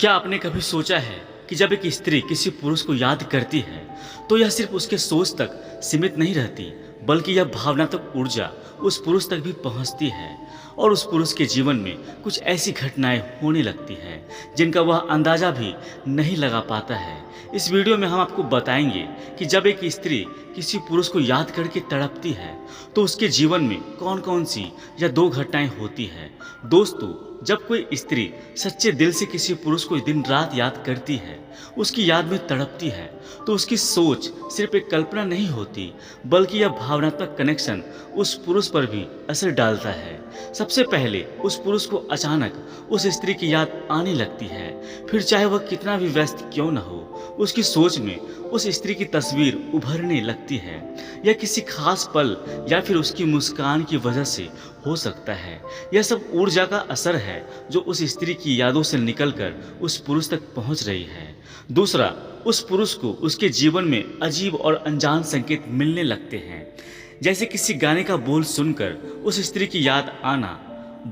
क्या आपने कभी सोचा है कि जब एक स्त्री किसी पुरुष को याद करती है तो यह सिर्फ उसके सोच तक सीमित नहीं रहती, बल्कि यह भावनात्मक ऊर्जा उस पुरुष तक भी पहुंचती है और उस पुरुष के जीवन में कुछ ऐसी घटनाएं होने लगती हैं जिनका वह अंदाजा भी नहीं लगा पाता है। इस वीडियो में हम आपको बताएंगे कि जब एक स्त्री किसी पुरुष को याद करके तड़पती है तो उसके जीवन में कौन कौन सी या दो घटनाएं होती हैं। दोस्तों, जब कोई स्त्री सच्चे दिल से किसी पुरुष को दिन रात याद करती है, उसकी याद में तड़पती है, तो उसकी सोच सिर्फ एक कल्पना नहीं होती, बल्कि यह भावनात्मक कनेक्शन उस पुरुष पर भी असर डालता है। सबसे पहले उस पुरुष को अचानक उस स्त्री की याद आने लगती है, फिर चाहे वह कितना भी व्यस्त क्यों न हो, उसकी सोच में उस स्त्री की तस्वीर उभरने लगती है। यह किसी खास पल या फिर उसकी मुस्कान की वजह से हो सकता है। यह सब ऊर्जा का असर है जो उस स्त्री की यादों से निकलकर उस पुरुष तक पहुंच रही है। दूसरा, उस पुरुष को उसके जीवन में अजीब और अनजान संकेत मिलने लगते हैं, जैसे किसी गाने का बोल सुनकर उस स्त्री की याद आना,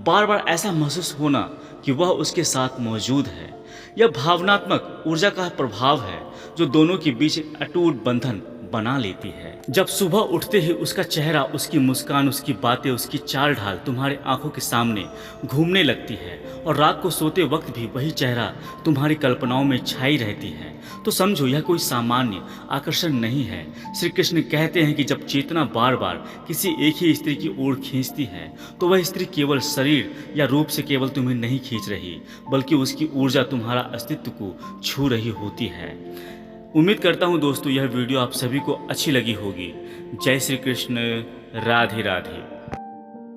बार बार ऐसा महसूस होना कि वह उसके साथ मौजूद है। यह भावनात्मक ऊर्जा का प्रभाव है जो दोनों के बीच एक अटूट बंधन बना लेती है। जब सुबह उठते ही उसका चेहरा, उसकी मुस्कान, उसकी बातें, उसकी चाल ढाल तुम्हारी आंखों के सामने घूमने लगती है और रात को सोते वक्त भी वही चेहरा तुम्हारी कल्पनाओं में छाई रहती है, तो समझो यह कोई सामान्य आकर्षण नहीं है। श्री कृष्ण कहते हैं कि जब चेतना बार बार किसी एक ही स्त्री की ओर खींचती है तो वह स्त्री केवल शरीर या रूप से केवल तुम्हें नहीं खींच रही, बल्कि उसकी ऊर्जा तुम्हारा अस्तित्व को छू रही होती है। उम्मीद करता हूँ दोस्तों यह वीडियो आप सभी को अच्छी लगी होगी। जय श्री कृष्ण, राधे राधे।